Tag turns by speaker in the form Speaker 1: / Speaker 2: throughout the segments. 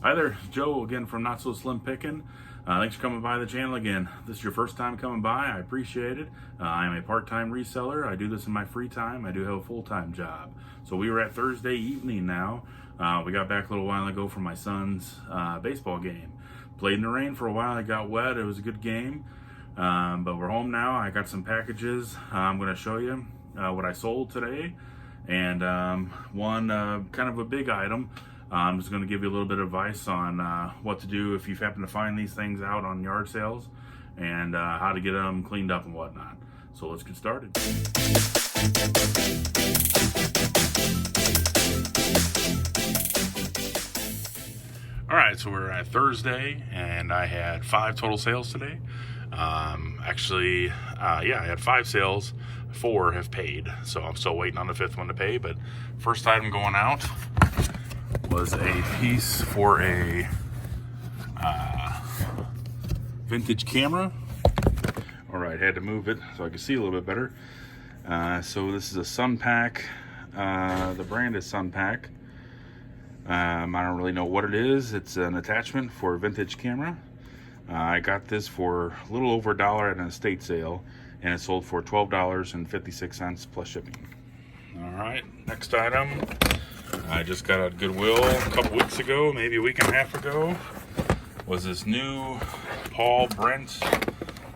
Speaker 1: Hi there, Joe again from NotSo Slimpickin. Thanks for coming by the channel again. If this is your first time coming by, I appreciate it. I am a part-time reseller. I do this in my free time. I do have a full-time job. So we were at Thursday evening now. We got back a little while ago from my son's baseball game. Played in the rain for a while. It got wet. It was a good game. But we're home now. I got some packages. I'm going to show you what I sold today. And one kind of a big item. I'm just going to give you a little bit of advice on what to do if you happen to find these things out on yard sales and how to get them cleaned up and whatnot. So let's get started. All right, so we're at Thursday and I had 5 total sales today. Actually, I had 5 sales. 4 have paid, so I'm still waiting on the 5th one to pay. But first item going out was a piece for a vintage camera. All right, had to move it so I could see a little bit better. So this is a Sunpack. The brand is Sunpack. I don't really know what it is. It's an attachment for a vintage camera. I got this for a little over $1 at an estate sale, and it sold for $12.56 plus shipping. All right, next item. I just got at Goodwill a couple weeks ago, maybe a week and a half ago, was this new Paul Brent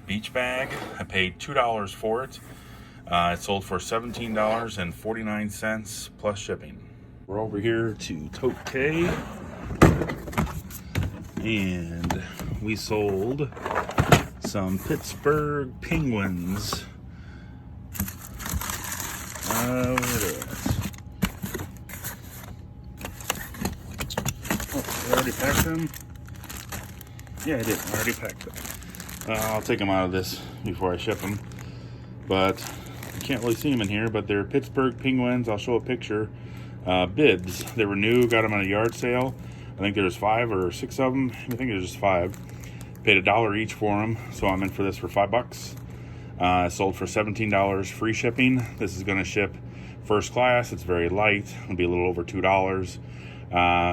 Speaker 1: beach bag. I paid $2 for it. It sold for $17.49 plus shipping. We're over here to Tote K, and we sold some Pittsburgh Penguins. Where it is. Oh, I already packed them? Yeah, I did. I already packed them. I'll take them out of this before I ship them. But you can't really see them in here, but they're Pittsburgh Penguins. I'll show a picture. Bids. They were new. Got them at a yard sale. I think there's 5 or 6 of them. I think there's just 5. Paid $1 each for them, so I'm in for this for $5. Sold for $17 free shipping. This is going to ship first class. It's very light. It'll be a little over $2.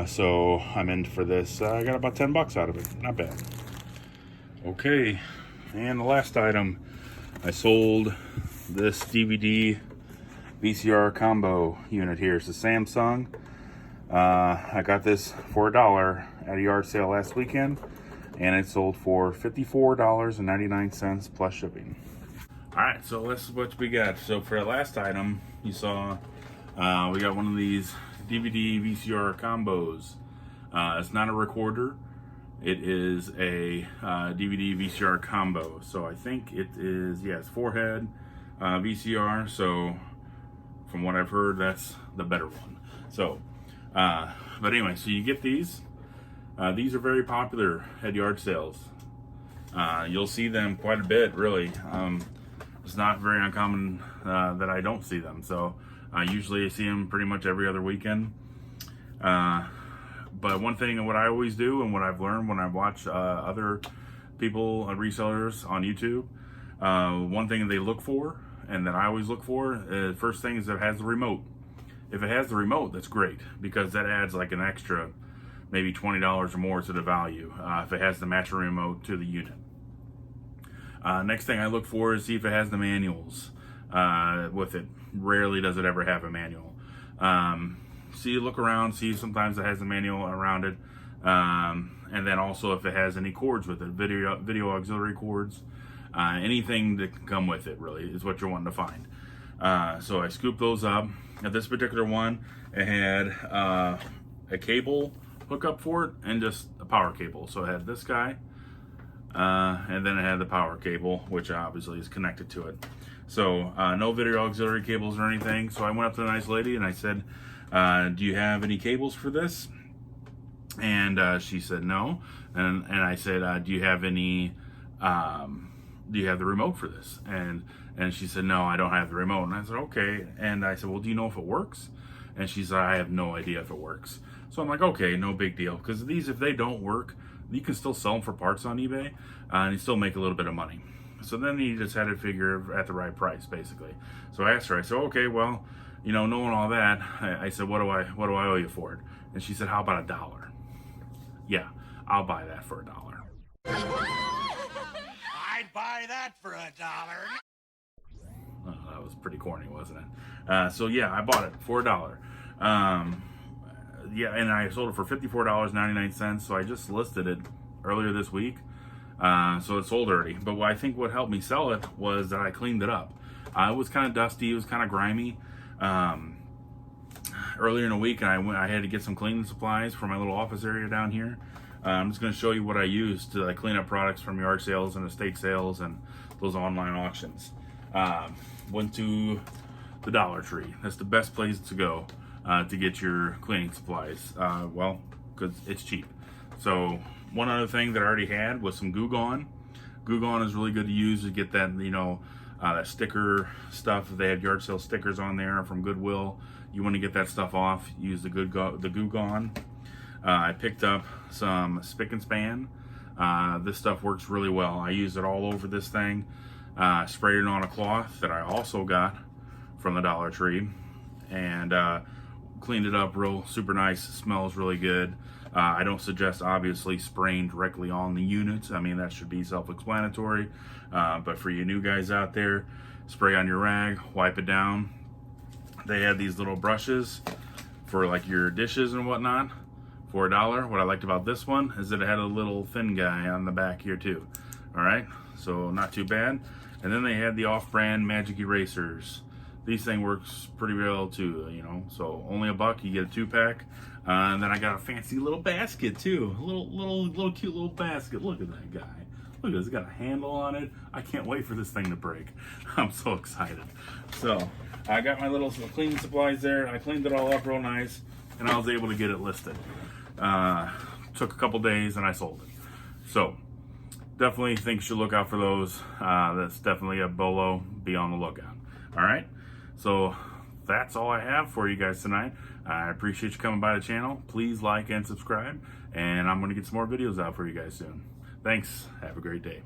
Speaker 1: So I'm in for this. I got about $10 out of it. Not bad. Okay, and the last item, I sold this DVD VCR combo unit here. It's a Samsung. I got this for $1 at a yard sale last weekend, and it sold for $54.99 plus shipping. All right, so this is what we got. So for the last item, you saw we got one of these DVD VCR combos. It's not a recorder. It is a DVD VCR combo. So I think it is, yes, 4-head VCR. So from what I've heard, that's the better one. So, but anyway, so you get these. These are very popular at yard sales. You'll see them quite a bit, really. It's not very uncommon that I don't see them. So usually I see them pretty much every other weekend. But one thing, what I always do, and what I've learned when I watch other people, resellers on YouTube, one thing they look for, and that I always look for, first thing is that it has the remote. If it has the remote, that's great, because that adds like an extra maybe $20 or more to the value if it has the matching remote to the unit. Next thing I look for is see if it has the manuals with it. Rarely does it ever have a manual. Look around, see if sometimes it has the manual around it. And then also if it has any cords with it, video auxiliary cords, anything that can come with it really is what you're wanting to find. So I scooped those up. At this particular one, it had a cable hookup for it and just a power cable. So it had this guy, and then it had the power cable, which obviously is connected to it. So no video auxiliary cables or anything. So I went up to the nice lady and I said, do you have any cables for this? And she said no. And I said, do you have any, do you have the remote for this? And she said, no, I don't have the remote. And I said, okay. And I said, well, do you know if it works? And she said, I have no idea if it works. So I'm like, okay, no big deal. Because these, if they don't work, you can still sell them for parts on eBay, and you still make a little bit of money. So then you just had to figure at the right price, basically. So I asked her, I said, okay, well, you know, knowing all that, I said, what do I owe you for it? And she said, how about $1? Yeah, I'll buy that for $1.
Speaker 2: I'd buy that for $1.
Speaker 1: Oh, that was pretty corny, wasn't it? So yeah, I bought it for $1. Yeah, and I sold it for $54.99. So I just listed it earlier this week. So it sold already. But I think what helped me sell it was that I cleaned it up. It was kind of dusty. It was kind of grimy. Earlier in the week, and I had to get some cleaning supplies for my little office area down here. I'm just going to show you what I use to clean up products from yard sales and estate sales and those online auctions. Went to the Dollar Tree. That's the best place to go to get your cleaning supplies. Well, because it's cheap. So one other thing that I already had was some Goo Gone. Goo Gone is really good to use to get that, that sticker stuff. They have yard sale stickers on there from Goodwill. You want to get that stuff off, use the Goo Gone. I picked up some Spick and Span. This stuff works really well. I use it all over this thing. Sprayed it on a cloth that I also got from the Dollar Tree, and cleaned it up real super nice. It smells really good. I don't suggest obviously spraying directly on the units. I mean, that should be self-explanatory. But for you new guys out there, spray on your rag, wipe it down. They had these little brushes for like your dishes and whatnot for $1. What I liked about this one is that it had a little thin guy on the back here too. All right, so not too bad. And then they had the off-brand magic erasers. These thing works pretty well too, so only $1, you get a 2-pack. And then I got a fancy little basket too. A little cute little basket. Look at that guy. Look at this, it's got a handle on it. I can't wait for this thing to break. I'm so excited. So I got my little cleaning supplies there. I cleaned it all up real nice, and I was able to get it listed. Took a couple days and I sold it. So definitely think you should look out for those. That's definitely a bolo. Be on the lookout. All right. So that's all I have for you guys tonight. I appreciate you coming by the channel. Please like and subscribe, and I'm going to get some more videos out for you guys soon. Thanks. Have a great day.